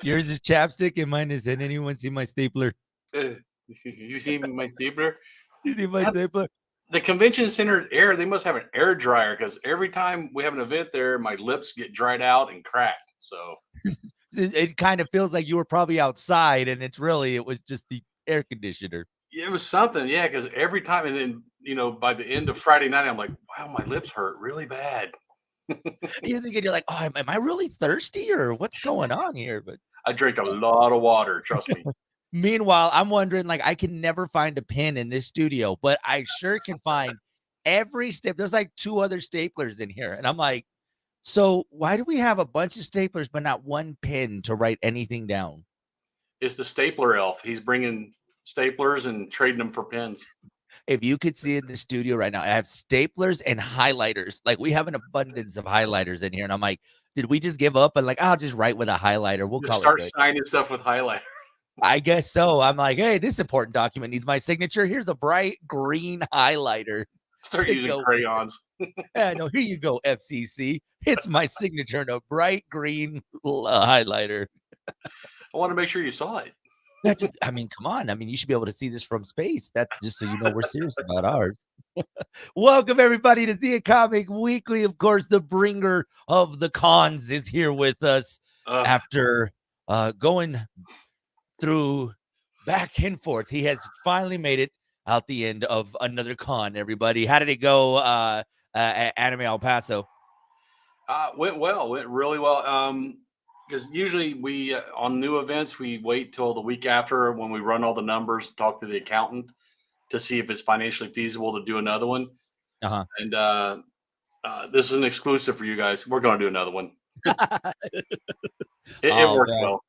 Yours is chapstick and mine is, "Did anyone see my stapler?" You see my stapler? You see my stapler? The convention center air, they must have an air dryer because every time we have an event there, my lips get dried out and cracked. So It kind of feels like you were probably outside, and it was just the air conditioner. it was something, yeah, because every time, and then, by the end of Friday night, I'm like, wow, my lips hurt really bad. You're thinking, you're like, "Oh, am I really thirsty or what's going on here?" But I drink a lot of water, trust me. meanwhile, I'm wondering, like, I can never find a pin in this studio, but I sure can find every step. There's like 2 other staplers in here, and I'm like, "So why do we have a bunch of staplers but not one pin to write anything down?" It's the stapler elf. He's bringing staplers and trading them for pens. If you could see in the studio right now, I have staplers and highlighters. Like, we have an abundance of highlighters in here, and I'm like, "Did we just give up?" And like, "I'll just write with a highlighter. We'll Just call it start good." signing stuff with highlighter. I guess so. I'm like, "Hey, this important document needs my signature. Here's a bright green highlighter Start to using go with it." crayons. Yeah, no, here you go, FCC. It's my signature in a bright green highlighter. I want to make sure you saw it. That just, I mean, come on. I mean, you should be able to see this from space. That's just so you know we're serious about ours. Welcome everybody to Zia Comic Weekly. Of course, the bringer of the cons is here with us after going through back and forth. He has finally made it out the end of another con. Everybody, how did it go? At Anime El Paso. Went well, went really well. Because usually we on new events we wait till the week after when we run all the numbers, talk to the accountant to see if it's financially feasible to do another one. Uh And this is an exclusive for you guys. We're going to do another one. huh. It Oh worked man. well.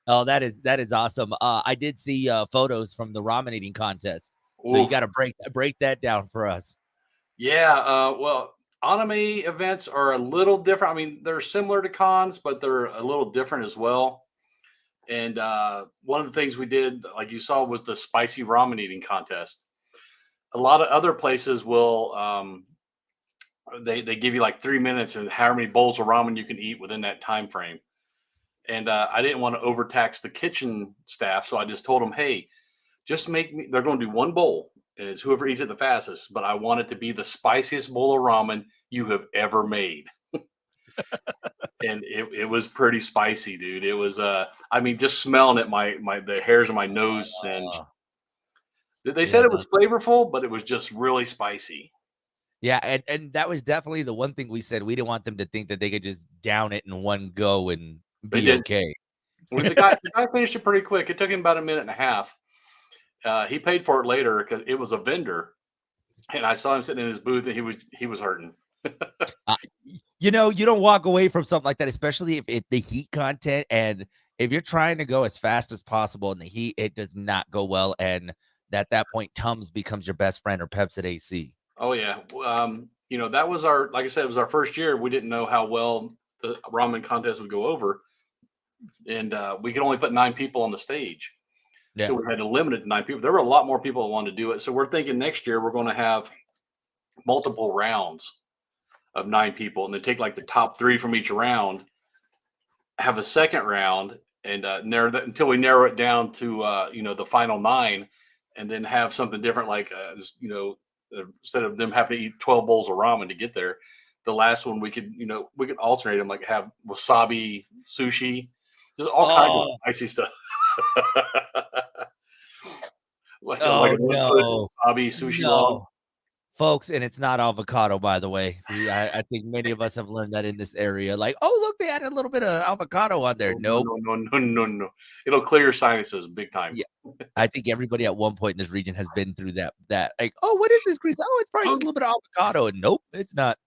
Oh, that is awesome. I did see photos from the ramen eating contest. So you Oof. got to break that down for us. Yeah. Well, anime events are a little different. I mean, they're similar to cons, but they're a little different as well. And one of the things we did, like you saw, was the spicy ramen eating contest. A lot of other places will they give you like 3 minutes and how many bowls of ramen you can eat within that time frame. And I didn't want to overtax the kitchen staff, so I just told them, "Hey, just make me." They're going to do one bowl, and it's whoever eats it the fastest. But I want it to be the spiciest bowl of ramen you have ever made. And it was pretty spicy, dude. It was I mean, just smelling it, my the hairs on my nose singed. Uh, They said yeah, it no. was flavorful, but it was just really spicy. Yeah, and that was definitely the one thing we said. We didn't want them to think that they could just down it in one go and They be did. okay. Well, the guy finished it pretty quick. It took him about a minute and a half. He paid for it later because it was a vendor, and I saw him sitting in his booth, and he was hurting. You don't walk away from something like that, especially if the heat content, and if you're trying to go as fast as possible in the heat, it does not go well. And at that point, Tums becomes your best friend or Pepsi AC. Oh yeah, that was our like I said, it was our first year. We didn't know how well the ramen contest would go over, and we could only put 9 people on the stage. So Yeah. we had to limit it to 9 people. There were a lot more people that wanted to do it. So we're thinking next year we're going to have multiple rounds of 9 people, and then take like the top three from each round, have a second round, and narrow that until we narrow it down to the final nine, and then have something different like instead of them having to eat 12 bowls of ramen to get there, the last one we could alternate them, like have wasabi sushi, just all kinds of Oh, spicy stuff. like oh a 1 foot no. wasabi sushi log. No. Folks, and it's not avocado, by the way. I think many of us have learned that in this area. Like, oh, look, they added a little bit of avocado on there. No, no, Nope. no, no, no, no, no. It'll clear your sinuses big time. Yeah. I think everybody at one point in this region has been through that. Like, oh, what is this grease? Oh, it's probably just a little bit of avocado. And nope, it's not.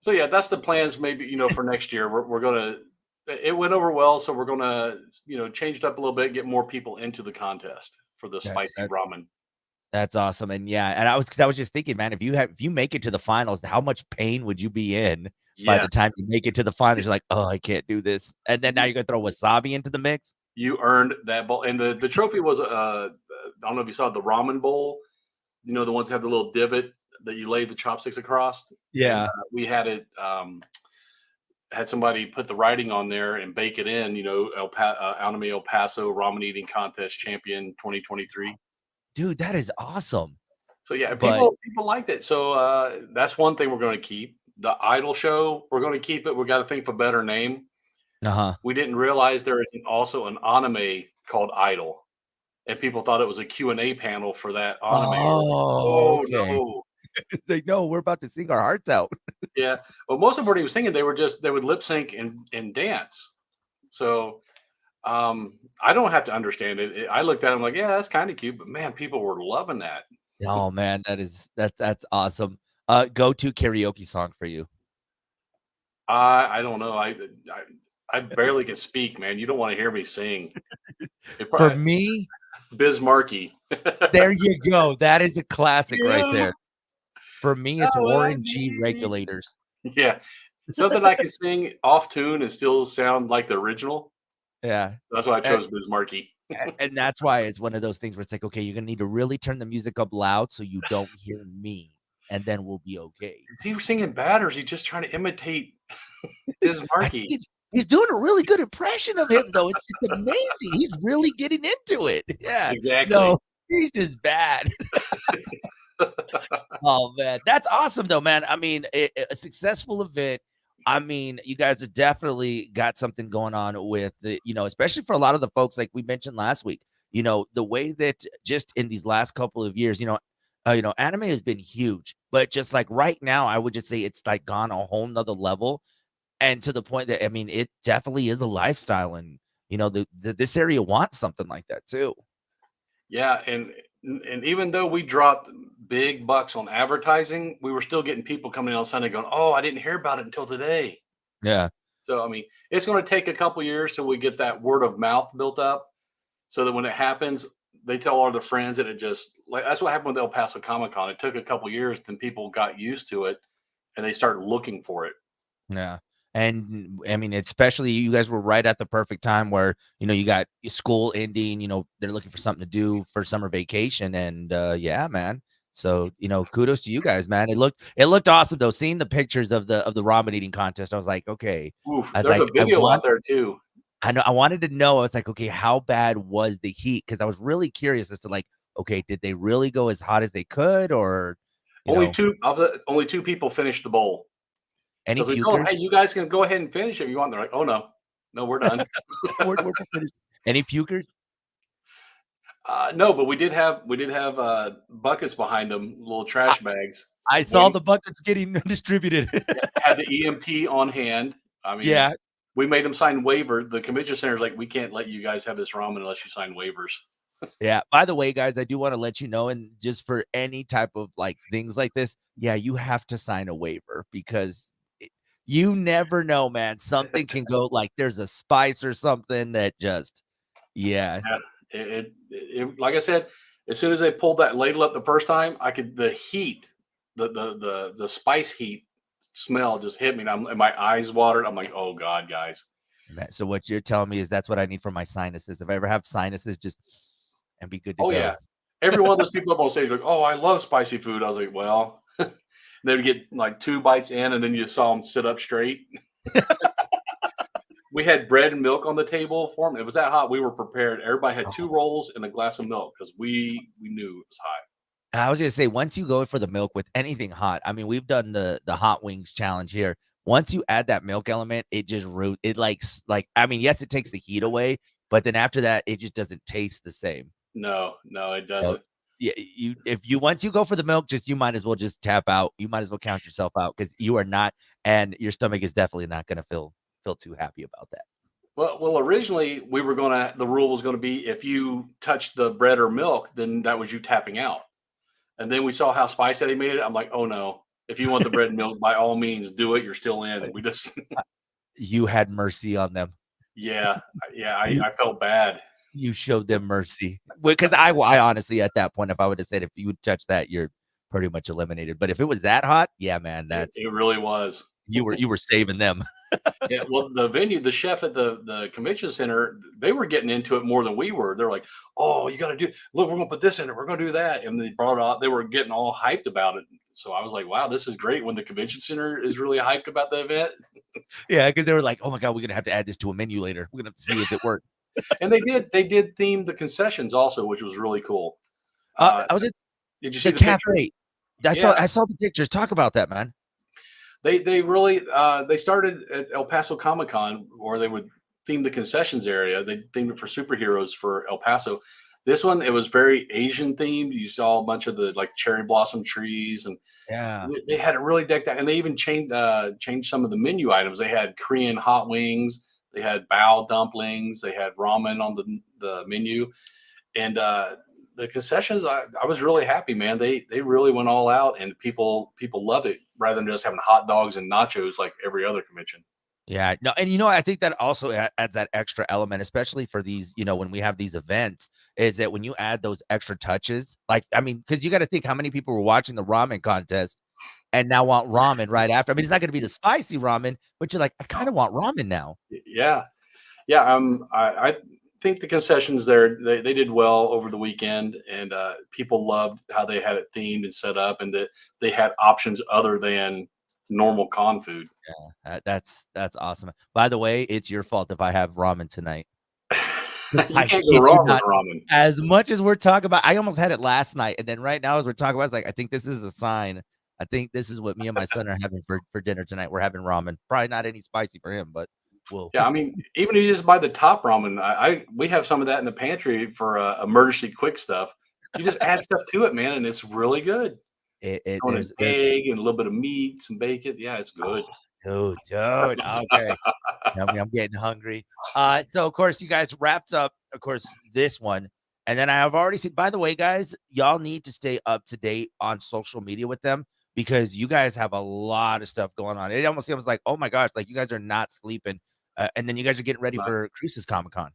So yeah, that's the plans. Maybe for next year, we're gonna. It went over well, so we're gonna change it up a little bit, get more people into the contest for the That's spicy that, ramen. that's awesome. And yeah, and I was just thinking, man, if you make it to the finals, how much pain would you be in by Yeah, the time you make it to the finals? You're like, oh, I can't do this. And then now you're gonna throw wasabi into the mix. you earned that bowl, and the trophy was I don't know if you saw the ramen bowl. The ones that have the little divot that you lay the chopsticks across, and Yeah. we had it. had somebody put the writing on there and bake it in. Anime El Paso Ramen Eating Contest Champion 2023. Dude, that is awesome. So yeah, But people liked it. So that's one thing we're going to keep. The Idol show, we're going to keep it. We got to think of a better name. uh-huh. We didn't realize there is also an anime called Idol, and people thought it was a Q&A panel for that anime. Oh, Oh okay. no. It's like, no, we're about to sing our hearts out. Yeah. Well, most of what he was singing, they would lip sync and dance. So I don't have to understand it. I looked at him like, yeah, that's kind of cute, but man, people were loving that. Oh man, that's awesome. Go-to karaoke song for you. I don't know. I barely can speak, man. You don't want to hear me sing. It For probably me, Biz Markie. there you go. That is a classic right You there. For me, it's know what I Warren G mean. regulators. Yeah. Something I can sing off tune and still sound like the original. Yeah. That's why I And, chose Biz Markie. and that's why it's one of those things where it's like, okay, you're gonna need to really turn the music up loud so you don't hear me, and then we'll be okay. Is he singing bad or is he just trying to imitate Biz I think Markie? he's doing a really good impression of him, though. It's amazing. He's really getting into it. Yeah. Exactly. No, he's just bad. Oh man, that's awesome though, man. I mean, a successful event. I mean, you guys have definitely got something going on with the, especially for a lot of the folks like we mentioned last week. The way that just in these last couple of years, anime has been huge, but just like right now, I would just say it's like gone a whole nother level, and to the point that I mean, it definitely is a lifestyle, and this area wants something like that too. Yeah, and even though we dropped big bucks on advertising, we were still getting people coming in on Sunday going, "Oh, I didn't hear about it until today." Yeah. So I mean, it's going to take a couple years till we get that word of mouth built up, so that when it happens, they tell all their friends, and it just like that's what happened with El Paso Comic Con. It took a couple years, then people got used to it, and they started looking for it. Yeah. And I mean, especially you guys were right at the perfect time where, you got your school ending, they're looking for something to do for summer vacation. And yeah, man. So, kudos to you guys, man. It looked awesome though. Seeing the pictures of the ramen eating contest, I was like, okay. Oof, I was there's like, a video out there too. I wanted to know. I was like, okay, how bad was the heat? Because I was really curious as to like, okay, did they really go as hot as they could, or Only only two people finished the bowl. any Because we told them, pukers? "Hey, you guys can go ahead and finish it if you want." They're like, "Oh no, no, we're done." We're finished. Any pukers? No, but we did have buckets behind them, little trash bags. I saw Waiting, the buckets getting distributed. yeah, had the EMT on hand. I mean, Yeah, we made them sign waiver. The convention center's like, we can't let you guys have this ramen unless you sign waivers. yeah. By the way, guys, I do wanna let you know, and just for any type of, like, things like this, yeah, you have to sign a waiver because you never know, man. Something can go like, there's a spice or something that just yeah. Yeah, like I said, as soon as they pulled that ladle up the first time, I could the heat, the spice heat smell just hit me, and my eyes watered. I'm like, oh god, guys. Man, so what you're telling me is that's what I need for my sinuses. If I ever have sinuses, just and be good to Oh yeah, go. every one of those people up on stage like, oh, I love spicy food. I was like, well, they would get like two bites in, and then you saw them sit up straight. We had bread and milk on the table for them. It was that hot. We were prepared. Everybody had two rolls and a glass of milk because we knew it was hot. I was gonna say, once you go for the milk with anything hot, I mean, we've done the hot wings challenge here. Once you add that milk element, it just it like I mean, yes, it takes the heat away, but then after that, it just doesn't taste the same. No, no, it So doesn't. yeah, if you once you go for the milk, you might as well just tap out. You might as well count yourself out because you are not, and your stomach is definitely not gonna feel too happy about that. Well, originally the rule was gonna be if you touched the bread or milk, then that was you tapping out. And then we saw how spicy they made it. I'm like, oh no. If you want the bread and milk, by all means do it. You're still in. We just You had mercy on them. yeah, yeah, You I felt bad. you showed them mercy. Because I honestly at that point, if I would have said if you would touch that, you're pretty much eliminated. But if it was that hot, yeah, man, that's It really was. you were saving them. Yeah, well, the chef at the convention center, they were getting into it more than we were. They're like, "Oh, you got to do look, we're gonna put this in it, we're gonna do that," and they brought it out. They were getting all hyped about it. So I was like, wow, this is great when the convention center is really hyped about the event. Yeah, because they were like, "Oh my god, we're gonna have to add this to a menu later. We're gonna have to see if it works." And they did theme the concessions also, which was really cool. Uh, I was at did you see the the pictures? cafe. I saw Yeah, I saw the pictures. Talk about that, man. they really they started at El Paso Comic Con where they would theme the concessions area. They themed it for superheroes for El Paso. This one, it was very Asian themed. You saw a bunch of the like cherry blossom trees, and Yeah. they had it really decked out. And they even changed some of the menu items. They had Korean hot wings, they had bao dumplings, they had ramen on the menu, and the concessions. I was really happy, man. They really went all out, and people love it rather than just having hot dogs and nachos like every other convention. Yeah, no, and I think that also adds that extra element, especially for these, when we have these events, is that when you add those extra touches, like, I mean, because you got to think how many people were watching the ramen contest and now want ramen right after. I mean, it's not going to be the spicy ramen, but you're like, I kind of want ramen now. Yeah, yeah. I think the concessions there they did well over the weekend, and people loved how they had it themed and set up, and that they had options other than normal con food. That's awesome. By the way, it's your fault if I have ramen tonight. You I can't go kid you wrong with not. ramen. As much as we're talking about, I almost had it last night, and then right now as we're talking about, it's like, I think this is a sign. I think this is what me and my son are having for dinner tonight. We're having ramen. Probably not any spicy for him, but we'll Yeah, I mean, even if you just buy the top ramen, we have some of that in the pantry for emergency quick stuff. You just add stuff to it, man, and it's really good. it Throw in an there's egg and a little bit of meat, some bacon. Yeah, it's good. dude, okay. I'm getting hungry. So of course you guys wrapped up, of course, this one. And then I have already seen, by the way, guys, y'all need to stay up to date on social media with them because you guys have a lot of stuff going on. It almost seems like, oh my gosh, like you guys are not sleeping. And then you guys are getting ready for Cruises Comic Con.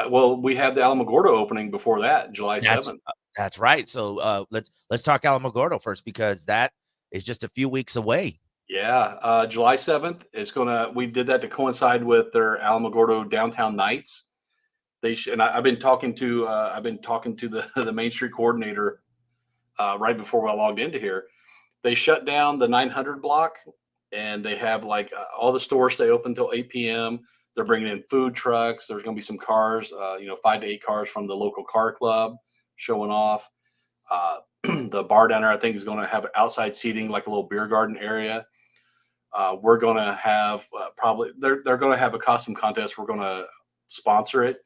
Well, we have the Alamogordo opening before that, July That's 7th. that's right. So let's talk Alamogordo first because that is just a few weeks away. Yeah, July 7th. We did that to coincide with their Alamogordo Downtown Nights. And I've been talking to the the Main Street coordinator right before I logged into here. They shut down the 900 block, and they have like all the stores stay open until 8 p.m. They're bringing in food trucks. There's going to be some cars, 5 to 8 cars from the local car club showing off. The bar down there, I think, is going to have outside seating, like a little beer garden area. We're going to have probably they're going to have a costume contest. We're going to sponsor it,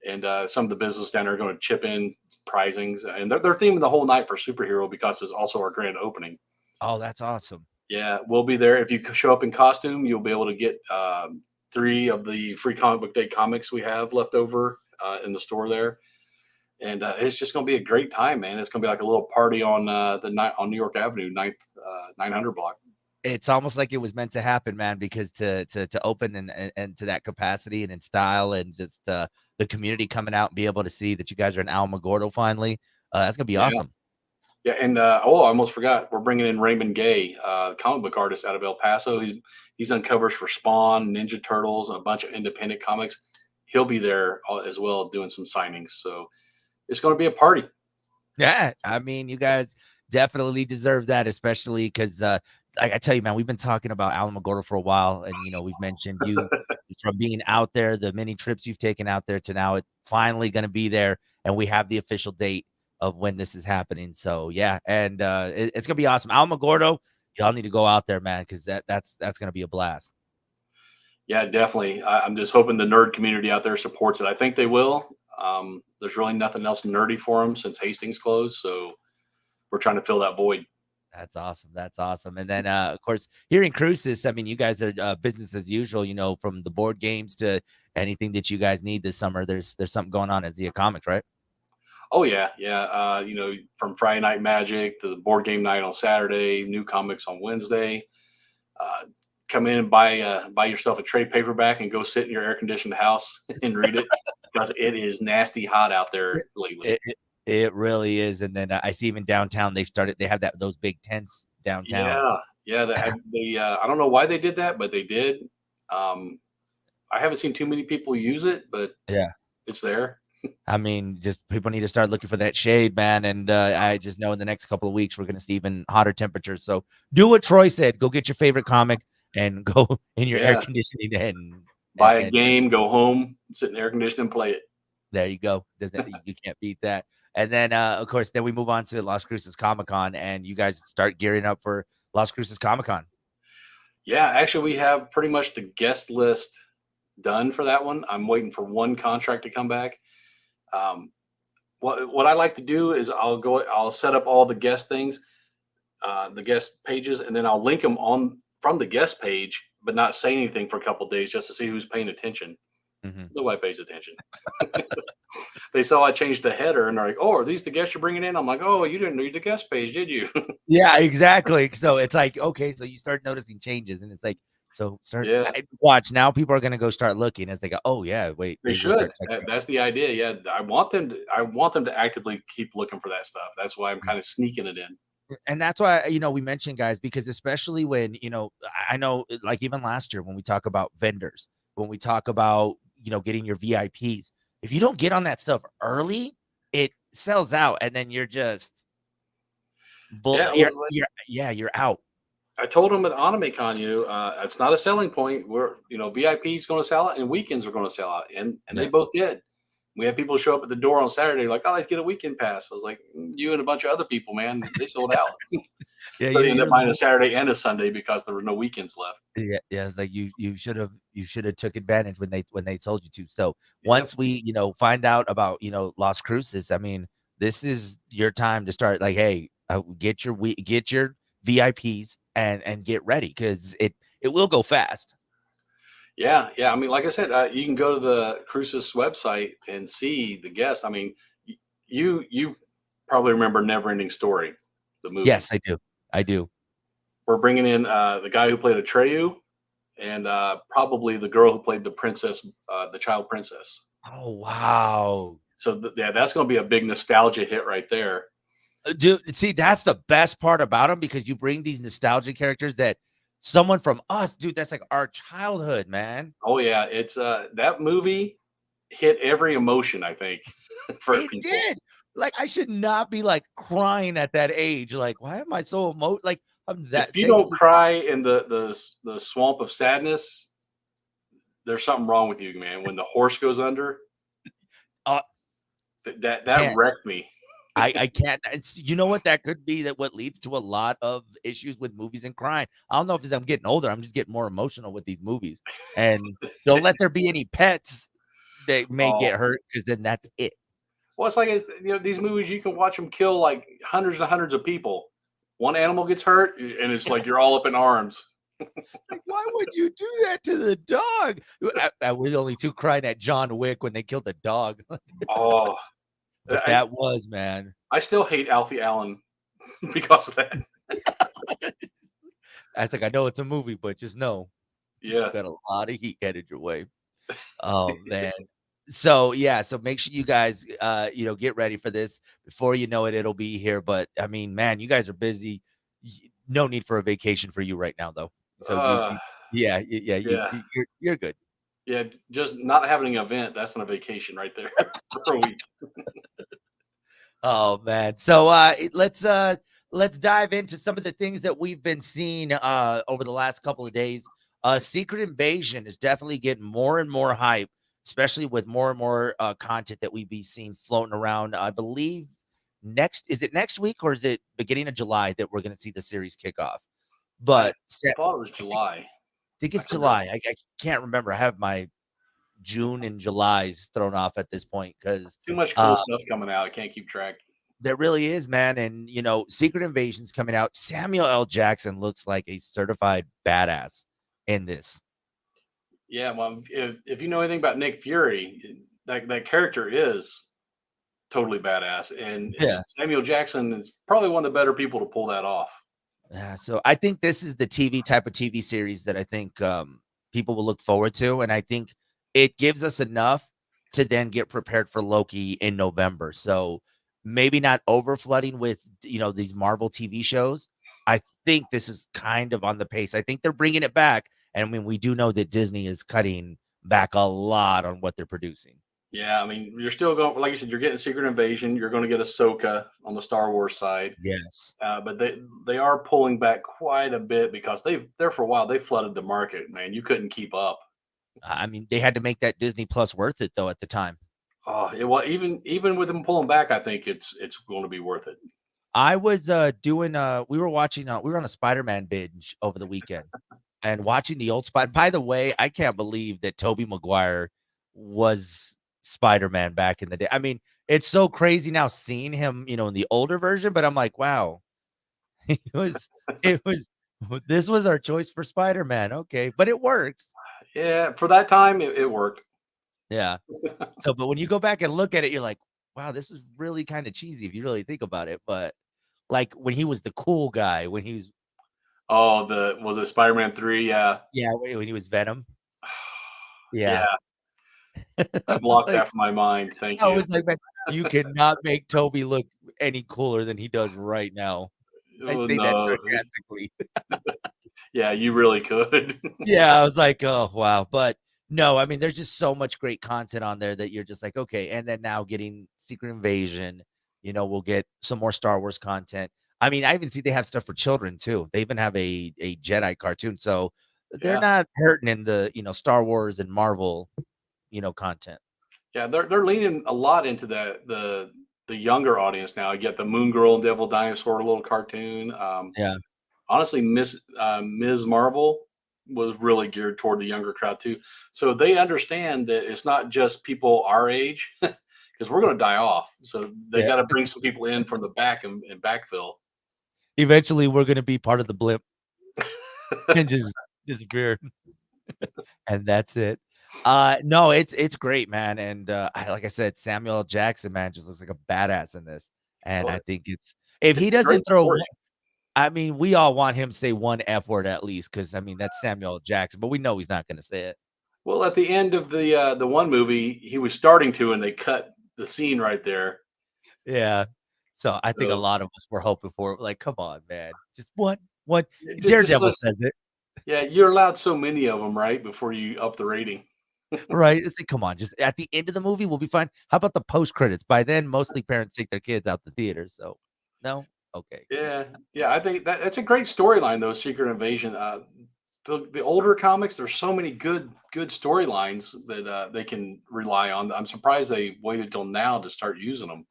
and some of the business down there are going to chip in prizings, and they're theming the whole night for superhero because it's also our grand opening. Oh, that's awesome. Yeah, we'll be there. If you show up in costume, you'll be able to get 3 of the free comic book day comics we have left over in the store there, and it's just going to be a great time, man. It's going to be like a little party on the night on New York Avenue, 900 block. It's almost like it was meant to happen, man, because to open and to that capacity and in style and just the community coming out and be able to see that you guys are in Alamogordo finally, that's gonna be Yeah, awesome. yeah, and I almost forgot. We're bringing in Raymond Gay, comic book artist out of El Paso. He's done covers for Spawn, Ninja Turtles, and a bunch of independent comics. He'll be there as well doing some signings. So it's going to be a party. Yeah, I mean, you guys definitely deserve that, especially because, like I tell you, man, we've been talking about Alamogordo for a while, and we've mentioned you from being out there, the many trips you've taken out there to now it's finally going to be there, and we have the official date of when this is happening. So yeah, and it's gonna be awesome. Alamogordo, y'all need to go out there, man, because that's gonna be a blast. Yeah, definitely. I'm just hoping the nerd community out there supports it. I think they will. There's really nothing else nerdy for them since Hastings closed, so we're trying to fill that void. That's awesome. That's awesome. And then, of course, here in Cruces, I mean, you guys are business as usual. From the board games to anything that you guys need this summer. There's something going on at Zia Comics, right? Oh yeah, yeah. From Friday Night Magic to the board game night on Saturday, new comics on Wednesday. Uh, Come in and buy yourself a trade paperback and go sit in your air conditioned house and read it because it is nasty hot out there lately. It really is. And then I see even downtown they have those big tents downtown. Yeah, yeah. I don't know why they did that, but they did. I haven't seen too many people use it, but Yeah. it's there. I mean, just people need to start looking for that shade, man. And I just know in the next couple of weeks we're gonna see even hotter temperatures. So do what Troy said. Go get your favorite comic and go in your air Yeah, conditioning and buy a and game, go home, sit in air conditioning, and play it. there you go. Doesn't you can't beat that. And then of course, then we move on to Las Cruces Comic Con, and you guys start gearing up for Las Cruces Comic Con. Yeah, actually, we have pretty much the guest list done for that one. I'm waiting for one contract to come back. Um, what I like to do is I'll set up all the guest things, the guest pages, and then I'll link them on from the guest page, but not say anything for a couple of days just to see who's paying attention. Mhm. Nobody pays attention. They saw I changed the header and they're like, "Oh, are these the guests you're bringing in?" I'm like, "Oh, you didn't read the guest page, did you?" Yeah, exactly. So it's like, okay, so you start noticing changes, and it's like, so start Yeah, watch now. People are gonna go start looking as they go. Oh yeah, wait, they they will should. start checking That's the idea. Yeah, I want them to actively keep looking for that stuff. That's why I'm out. kind of sneaking it in. And that's why we mentioned guys because especially when I know like even last year when we talk about vendors, when we talk about getting your VIPs, if you don't get on that stuff early, it sells out, and then you're just Yeah, it you're was like you're out. I told them at AnimeCon, it's not a selling point. We're VIP is going to sell out, and weekends are going to sell out, and they Yeah. both did. We had people show up at the door on Saturday, like, "Oh, let's get a weekend pass." I was like, "You and a bunch of other people, man, they sold out." Yeah, So they ended up you're the buying a Saturday and a Sunday because there were no weekends left. Yeah, it's like you should have took advantage when they told you to. So Yep. once we, find out about, Las Cruces, I mean, this is your time to start like, hey, get your VIPs and get ready because it will go fast. Yeah, yeah. I mean, like I said, you can go to the Crucis website and see the guests. I mean, you probably remember Neverending Story, the movie. Yes, I do. I do. We're bringing in the guy who played Atreyu and probably the girl who played the princess, the child princess. Oh, wow. So yeah, that's going to be a big nostalgia hit right there. Dude, see, that's the best part about them because you bring these nostalgic characters that someone from us, dude, that's like our childhood, man. Oh yeah, it's that movie hit every emotion I think for It people. did. Like, I should not be, like, crying at that age, like, "Why am I so like, I'm If that you thanks don't to." cry in the swamp of sadness, there's something wrong with you, man. When the horse goes under, uh, that can't. wrecked me. I can't. It's what that could be that what leads to a lot of issues with movies and crying. I don't know if it's I'm getting older, I'm just getting more emotional with these movies, and don't let there be any pets that may Oh, get hurt because then that's it. well, these movies you can watch them kill like hundreds and hundreds of people. One animal gets hurt, and it's like you're all up in arms. Like, why would you do that to the dog? I was only too crying at John Wick when they killed the dog, Oh, but I that was, man. I still hate Alfie Allen because of that. I was like, "I know it's a movie, but just know you Yeah. got a lot of heat headed your way." Oh, man. So, yeah, so make sure you guys, get ready for this. Before you know it, it'll be here, but, I mean, man, you guys are busy. No need for a vacation for you right now, though. So Uh, yeah, yeah, yeah. you're good. Yeah. Just not having an event, that's on a vacation right there for a week. Oh man. So let's dive into some of the things that we've been seeing over the last couple of days. Secret Invasion is definitely getting more and more hype, especially with more and more content that we be seeing floating around. I believe next week or is it beginning of July that we're gonna see the series kick off? I But thought it was I think, July. think I it's could be July. I can't remember. I have my June and July's thrown off at this point because too much cool stuff coming out. I can't keep track. there really is, man. And, Secret Invasion's coming out. Samuel L. Jackson looks like a certified badass in this. Yeah, well, if you know anything about Nick Fury, that character is totally badass, and Yeah. Samuel Jackson is probably one of the better people to pull that off. Yeah. So I think this is the type of TV series that I think people will look forward to. And I think it gives us enough to then get prepared for Loki in November. So maybe not over flooding with, these Marvel TV shows. I think this is kind of on the pace. I think they're bringing it back. And I mean, we do know that Disney is cutting back a lot on what they're producing. Yeah, I mean, you're still going, like you said, you're getting Secret Invasion. You're going to get Ahsoka on the Star Wars side, Yes. but they are pulling back quite a bit because they've there for a while. They flooded the market, man. You couldn't keep up. I mean, they had to make that Disney Plus worth it though at the time. Oh, it was even with them pulling back, I think it's going to be worth it. I was doing we were watching we were on a Spider-Man binge over the weekend and watching the old Spider. By the way, I can't believe that Tobey Maguire was Spider-Man back in the day. I mean, it's so crazy now seeing him, in the older version, but I'm like, wow, it was it was this was our choice for Spider-Man. Okay, but it works. Yeah, for that time, it worked. Yeah. So, but when you go back and look at it, you're like, wow, this was really kind of cheesy if you really think about it. But like when he was the cool guy, when he was Oh, the was it Spider-Man 3? Yeah. yeah, when he was Venom. Yeah, Yeah. I I was blocked like that from my mind. Thank I you. was like, "Man, you cannot make Toby look any cooler than he does right now." I Oh, say that no. sarcastically. Yeah, you really could. Yeah, I was like, "Oh, wow." But no, I mean, there's just so much great content on there that you're just like, "Okay." And then now getting Secret Invasion, we'll get some more Star Wars content. I mean, I even see they have stuff for children too. They even have a Jedi cartoon. So they're Yeah. not hurting in the, Star Wars and Marvel, content. Yeah, they're leaning a lot into the younger audience now. You get the Moon Girl and Devil Dinosaur little cartoon. Yeah. Honestly, Ms. Marvel was really geared toward the younger crowd too. So they understand that it's not just people our age because we're going to die off. So they Yeah. got to bring some people in from the back and backfill. Eventually, we're gonna be part of the blimp and just disappear. And that's it. No, it's great, man, and, like I said, Samuel L. Jackson, man, just looks like a badass in this, and Well, I think if it's he a great doesn't throw story. one I mean, we all want him to say one F word at least, because I mean, that's Samuel L. Jackson, but we know he's not gonna say it. Well, at the end of the one movie, he was starting to, and they cut the scene right there. Yeah. So, I think a So lot of us were hoping for it, like, "Come on, man, just one." just Daredevil let's says it, yeah, you're allowed so many of them, right? Before you up the rating. right? It's like, "Come on, just at the end of the movie, we'll be fine." How about the post credits? By then, mostly parents take their kids out the theater, so no? Okay. Yeah, yeah, I think that's a great storyline though. Secret Invasion. The older comics, there's so many good storylines that they can rely on. I'm surprised they waited till now to start using them.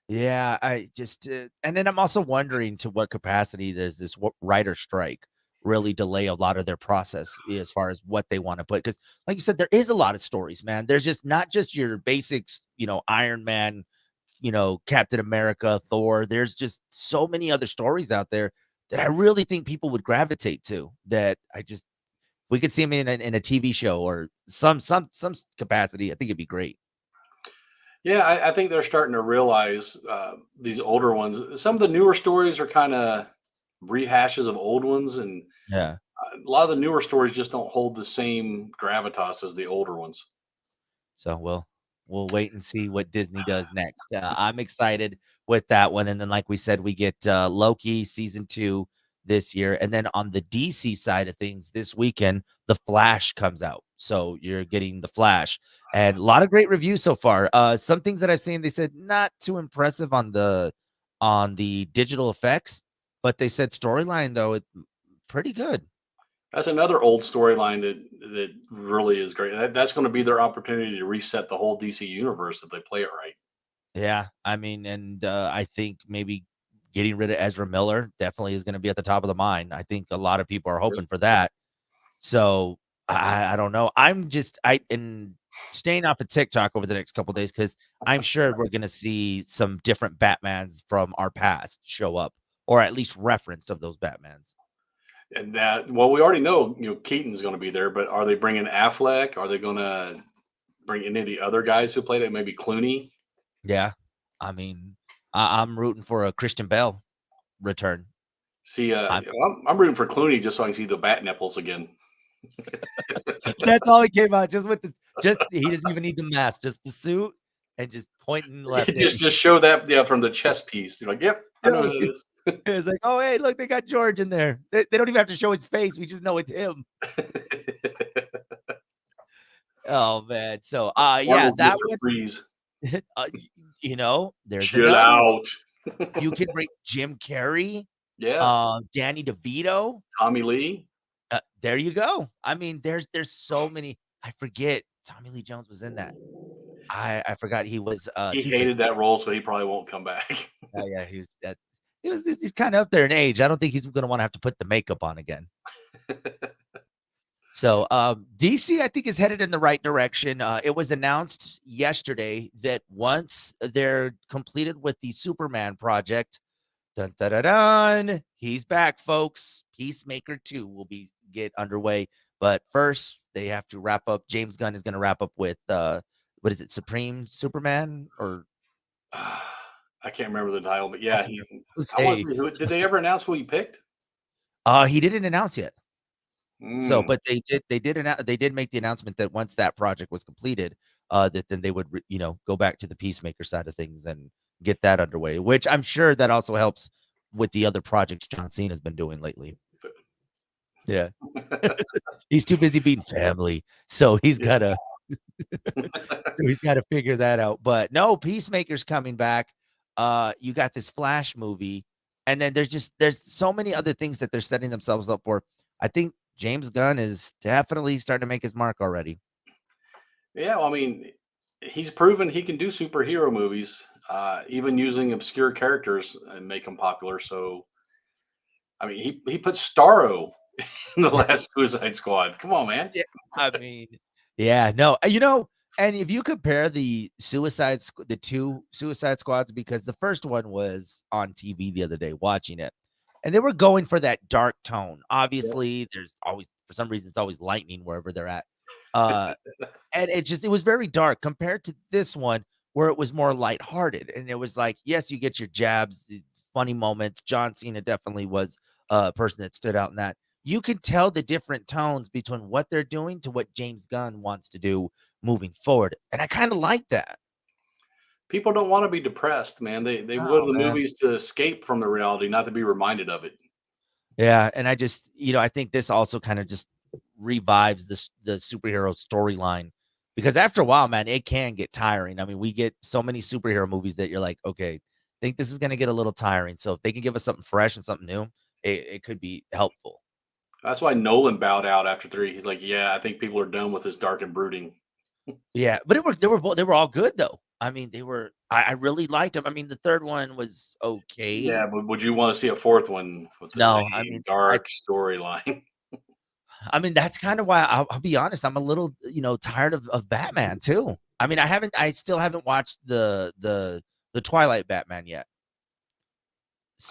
Yeah, I just and then I'm also wondering to what capacity does this writer strike really delay a lot of their process as far as what they want to put? Because, like you said, there is a lot of stories, man. There's just not just your basics, Iron Man, Captain America, Thor. There's just so many other stories out there that I really think people would gravitate to. That we could see them in a TV show or some capacity. I think it'd be great. Yeah, I think they're starting to realize these older ones. Some of the newer stories are kind of rehashes of old ones, and Yeah. a lot of the newer stories just don't hold the same gravitas as the older ones. So we'll wait and see what Disney does next. I'm excited with that one, and then like we said, we get Loki season 2 this year, and then on the DC side of things, this weekend, The Flash comes out. So you're getting The Flash, and a lot of great reviews so far. Some things that I've seen, they said not too impressive on the digital effects, but they said storyline though, it pretty good. That's another old storyline that really is great. That's going to be their opportunity to reset the whole DC universe if they play it right. Yeah, I mean, and, I think maybe getting rid of Ezra Miller definitely is gonna be at the top of the mind. I think a lot of people are Yep. hoping for that. So, I don't know. I'm just I and staying off of TikTok over the next couple days because 'cause I'm sure we're gonna see some different Batmans from our past show up, or at least reference of those Batmans. And that, well, we already know, Keaton's going to be there, but are they bringing Affleck? Are they going to bring any of the other guys who played it? Maybe Clooney. Yeah. I mean, I'm rooting for a Christian Bale return. See, I'm I'm rooting for Clooney just so I can see the bat nipples again. That's all he came out just with the just he doesn't even need the mask, just the suit and just pointing left at just show that, yeah, from the chess piece. You're like, yep, I know you. who it is. It's like, "Oh, hey, look, they got George in there." They don't even have to show his face, we just know it's him. Oh man. So yeah, Marvel's that Mr. would Freeze. there's Chill another one. out. You can bring Jim Carrey, Yeah. Danny DeVito. Tommy Lee. There you go. I mean, there's so many. I forget Tommy Lee Jones was in that. I forgot he was He Two hated Face. that role, so he probably won't come back. Yeah, he was that. He's kind of up there in age. I don't think he's gonna want to have to put the makeup on again. So, DC, I think, is headed in the right direction. It was announced yesterday that once they're completed with the Superman project, dun, dun, dun, dun, he's back, folks. Peacemaker 2 will be get underway. But first, they have to wrap up. James Gunn is going to wrap up with what is it, Supreme Superman? Or I can't remember the title, but I yeah, can he. I want say to see who did they ever announce who he picked? he didn't announce yet. So, Mm. but they did make the announcement that once that project was completed, that then they would go back to the Peacemaker side of things and get that underway. Which I'm sure that also helps with the other projects John Cena's been doing lately. Yeah, he's too busy being family, so he's Yeah. gotta so he's gotta figure that out. But no, Peacemaker's coming back. You got this Flash movie, and then there's so many other things that they're setting themselves up for. I think James Gunn is definitely starting to make his mark already. Yeah, well, I mean, he's proven he can do superhero movies, even using obscure characters and make them popular. So, I mean, he put Starro in the last Suicide Squad. Come on, man. Yeah, I mean, yeah, no, and if you compare the 2 Suicide Squads, because the first one was on TV the other day watching it, and they were going for that dark tone. Yep. Obviously, there's always for some reason, it's always lightning wherever they're at. Uh, and it was very dark compared to this one where it was more lighthearted, and it was like, yes, you get your jabs, funny moments. John Cena definitely was a person that stood out in that. You can tell the different tones between what they're doing to what James Gunn wants to do moving forward, and I kinda like that. People don't want to be depressed, man. They go to Oh, the man. movies to escape from the reality, not to be reminded of it. Yeah, and I just I think this also kinda just revives the superhero storyline because after a while, man, it can get tiring. I mean, we get so many superhero movies that you're like, "Okay, think this is gonna get a little tiring." So if they can give us something fresh and something new, it could be helpful. That's why Nolan bowed out after three. He's like, yeah, I think people are done with this dark and brooding. Yeah, but they were all good though. I mean, I really liked them. I mean, the 3rd one was okay. Yeah, but would you want to see a fourth one with the No, same dark storyline? I mean, that's kinda why I'll be honest, I'm a little, tired of Batman too. I mean, I still haven't watched the Twilight Batman yet.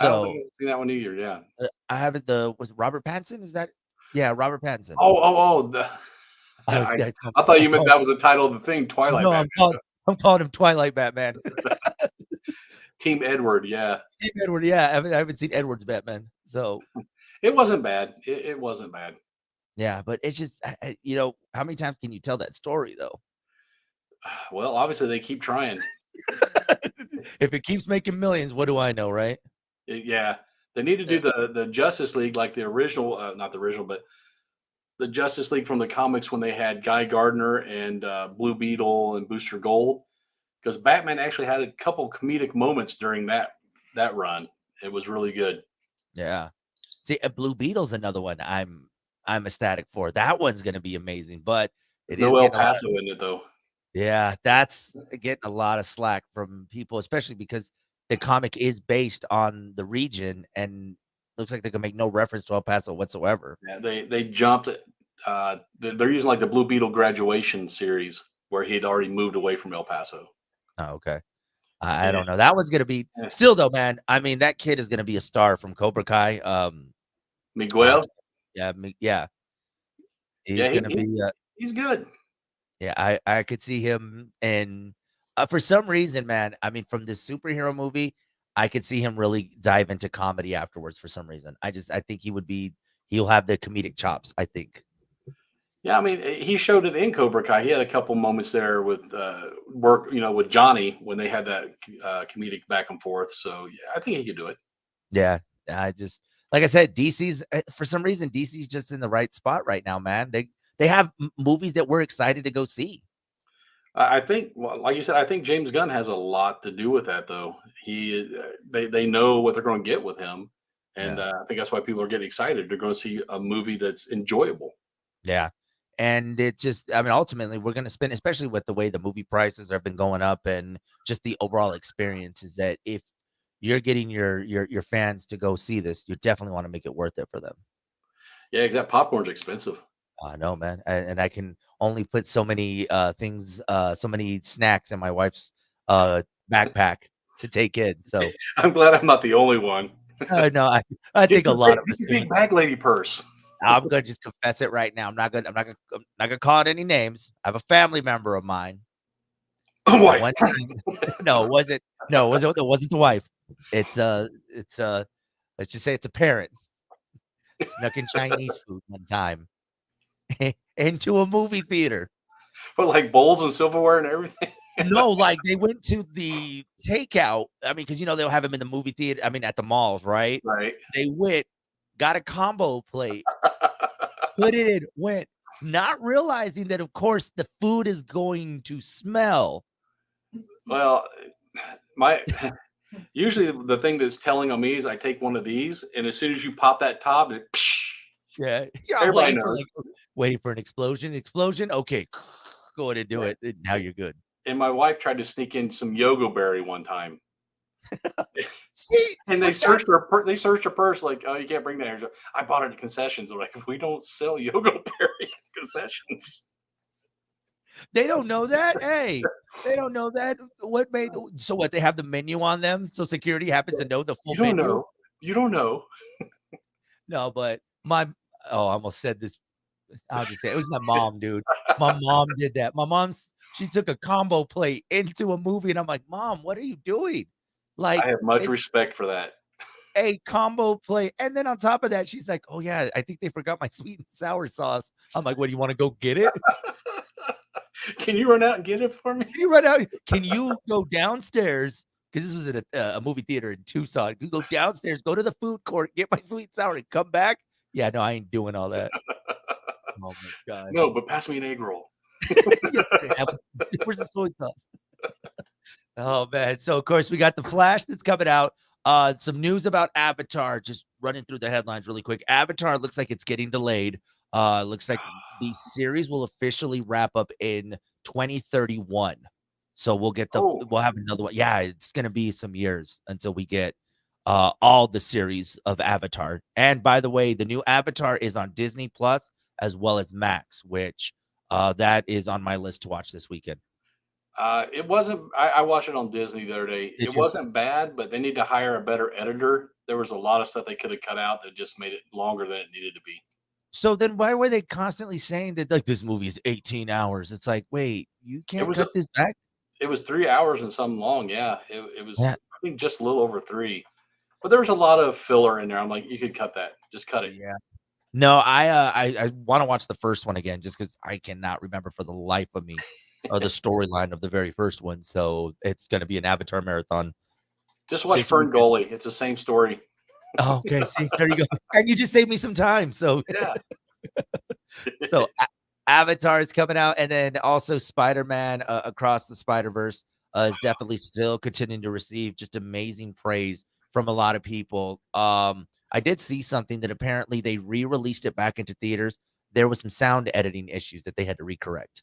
I don't think So, I've seen that one either. Yeah. I haven't was it Robert Pattinson? Is that Yeah, Robert Pattinson. Oh. I was I, gonna I thought I'm you meant calling that was the title of the thing, Twilight no, Batman. I'm calling him Twilight Batman. Team Edward. Yeah, Team Edward, yeah, I haven't seen Edward's Batman. So, it wasn't bad. It wasn't bad. yeah, but it's just how many times can you tell that story though? Well, obviously they keep trying. If it keeps making millions, what do I know, right? Yeah, they need to do Yeah. the Justice League like the original, not the original, but the Justice League from the comics when they had Guy Gardner and Blue Beetle and Booster Gold. Because Batman actually had a couple comedic moments during that run. It was really good. Yeah. See, Blue Beetle's another one I'm ecstatic for. That one's gonna be amazing, but There's it is no El getting a lot Paso of in it though. yeah, that's getting a lot of slack from people, especially because the comic is based on the region and looks like they're gonna make no reference to El Paso whatsoever. Yeah, they jumped. They're using like the Blue Beetle graduation series where he had already moved away from El Paso. Oh, okay. I Yeah, don't know. That one's gonna be yeah. still though, man. I mean, that kid is gonna be a star from Cobra Kai. I Miguel. yeah, yeah, he's Yeah, gonna be he's good. yeah, I could see him and, for some reason, man, I mean, from this superhero movie, I could see him really dive into comedy afterwards for some reason. I think he'll have the comedic chops, I think. Yeah, I mean, he showed it in Cobra Kai. He had a couple moments there with work, with Johnny when they had that comedic back and forth. So yeah, I think he could do it. Yeah, I just like I said, DC's for some reason, DC's just in the right spot right now, man. they have movies that we're excited to go see. I think, well, like you said, I think James Gunn has a lot to do with that, though. They know what they're going to get with him, and Yeah. I think that's why people are getting excited. They're going to see a movie that's enjoyable. Yeah. And it just, I mean, ultimately, we're gonna spend, especially with the way the movie prices have been going up and just the overall experience, is that if you're getting your fans to go see this, you definitely wanna make it worth it for them. Yeah, exactly. Popcorn's expensive. I know, man, and I can only put so many, things, so many snacks in my wife's, backpack to take in, so, I'm glad I'm not the only one. no, I think a lot of Get us your do. big bag lady purse. I'm gonna just confess it right now. I'm not gonna call out any names. I have a family member of mine that Wife. one time it wasn't the wife. It's let's just say it's a parent, snuck in Chinese food one time into a movie theater. But like bowls and silverware and everything. No, like, they went to the takeout, I mean, because they'll have have them in the movie theater, I mean, at the malls, right? Right. They went, got a combo plate, put it in, went, not realizing that, of course, the food is going to smell. Well, my usually the thing that's telling on me is I take one of these, and as soon as you pop that top, Yeah. Yeah, I'm everybody waiting for, knows. like, waiting for an explosion, okay, go ahead and do Yeah. it, now you're good. And my wife tried to sneak in some Yogo Berry one time, See, and but that's they searched her purse like, "Oh, you can't bring that here." I bought it at concessions. They're like, "We don't sell Yogo Berry at concessions." they don't know that? Hey, they don't know that? What made so what, they have the menu on them, so security happens to know the full You don't menu? know. You don't know. No, but my oh, I almost said this. I'll just say it was my mom, dude. My mom did that. My mom's she took a combo plate into a movie, and I'm like, "Mom, what are you doing?" I Like, have much it's respect for that. a combo plate, and then on top of that, she's like, "Oh, yeah, I think they forgot my sweet and sour sauce." I'm like, "What, do you wanna go get it? Can you run out and get it for me? Can you run out? Can you go downstairs?" 'Cause this was at a movie theater in Tucson. "You go downstairs, go to the food court, get my sweet and sour, and come back?" Yeah, no, I ain't doing all that. Oh my No, gosh. but pass me an egg roll. Yes, where's the soy sauce? Oh, man. So, of course, we got The Flash that's coming out. Some news about Avatar, just running through the headlines really quick. Avatar looks like it's getting delayed. Looks like the series will officially wrap up in 2031. So Oh, we'll have another one. Yeah, it's gonna be some years until we get all the series of Avatar. And by the way, the new Avatar is on Disney Plus as well as Max, which that is on my list to watch this weekend. it wasn't. I watched it on Disney the other day. Did It you? wasn't bad, but they need to hire a better editor. There was a lot of stuff they could have cut out that just made it longer than it needed to be. So then why were they constantly saying that, like, this movie is 18 hours? It's like, "Wait, you It can't was cut this back?" it was 3 hours and some long. Yeah, it was. Yeah. I think just a little over three, but there was a lot of filler in there. I'm like, you could cut that. Just cut it. Yeah. No, I wanna watch the first one again just because I cannot remember for the life of me, the storyline of the very first one, so it's gonna be an Avatar marathon Just watch this Fern weekend. Gully. It's the same story. Oh, okay, see, there you go. And you just saved me some time, so Yeah. so A Avatar is coming out, and then also Spider-Man, Across the Spider-Verse, is definitely still continuing to receive just amazing praise from a lot of people. I did see something that apparently they re-released it back into theaters. There was some sound editing issues that they had to recorrect.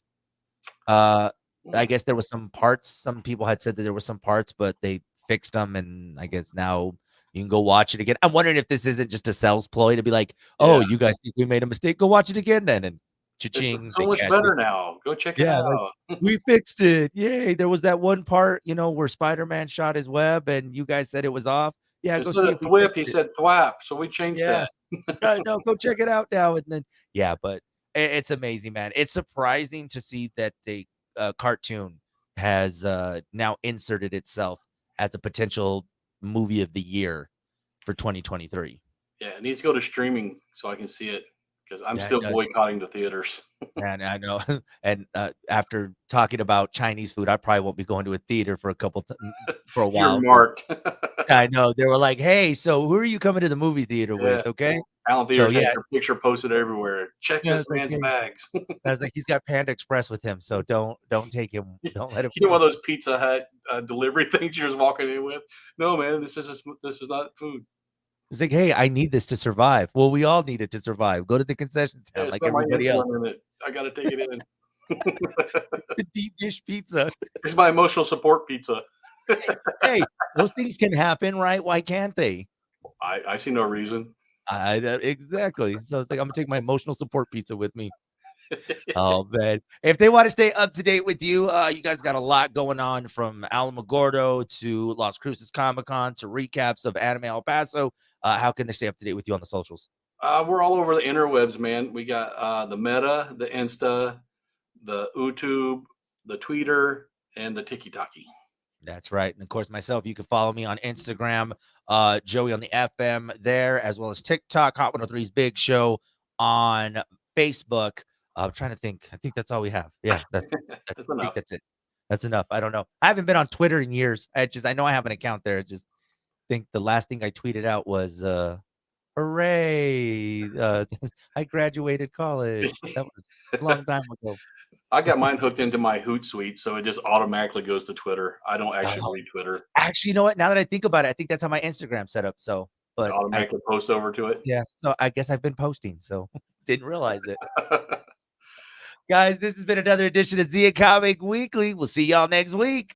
Uh, I Hmm. guess there was some parts, some people had said that there were some parts, but they fixed them, and I guess now you can go watch it again. I'm wondering if this isn't just a sales ploy to be like, "Oh, Yeah. you guys think we made a mistake? Go watch it again then," and It's cha-ching, so they much cash it. better now. Go check it Yeah, like, out. "We fixed it. Yay." There was that one part, where Spider-Man shot his web and you guys said it was off. "Yeah, go Instead see of if we thwip, he fixed it." said thwap. So we changed Yeah. that. No, go check it out now, and then yeah, but it's amazing, man. It's surprising to see that the, cartoon has, now inserted itself as a potential movie of the year for 2023. Yeah, it needs to go to streaming so I can see it because I'm Yeah, it still does, boycotting the theaters. and I know, and, after talking about Chinese food, I probably won't be going to a theater for a couple for a You're while because marked. I know, they were like, "Hey, so who are you coming to the movie theater with, Yeah. okay?" Alan So Theaters has yeah, your picture posted everywhere. Check yeah, this it's like, man's hey, bags. I was like, he's got Panda Express with him, so don't take him. You Don't let him know, go. one of those Pizza Hut delivery things you're just walking in with. No, man, this is not food. It's like, hey, I need this to survive. Well, we all need it to survive. Go to the concession Yeah, stand it's like got my everybody else. insulin in it. I got to take it in. The deep dish pizza. It's my emotional support pizza. Hey, those things can happen, right? Why can't they? I see no reason. Exactly. So it's like I'm gonna take my emotional support pizza with me. Oh man. If they want to stay up to date with you, you guys got a lot going on from Alamogordo to Las Cruces Comic Con to recaps of Anime El Paso. How can they stay up to date with you on the socials? We're all over the interwebs, man. We got the Meta, the Insta, the YouTube, the Twitter, and the Tiki-Taki. That's right. And of course, myself, you can follow me on Instagram, Joey on the FM there, as well as TikTok, Hot 103's Big Show on Facebook. I'm trying to think. I think that's all we have. Yeah, That's I think enough. that's it. That's enough. I don't know. I haven't been on Twitter in years. I know I have an account there. I just think the last thing I tweeted out was hooray. I graduated college. That was a long time ago. I got mine hooked into my Hootsuite, so it just automatically goes to Twitter. I don't actually Oh, read Twitter. actually, you know what? Now that I think about it, I think that's how my Instagram set up. So, It but I automatically posts over to it. yeah, so I guess I've been posting, so didn't realize it. Guys, this has been another edition of Zia Comic Weekly. We'll see y'all next week.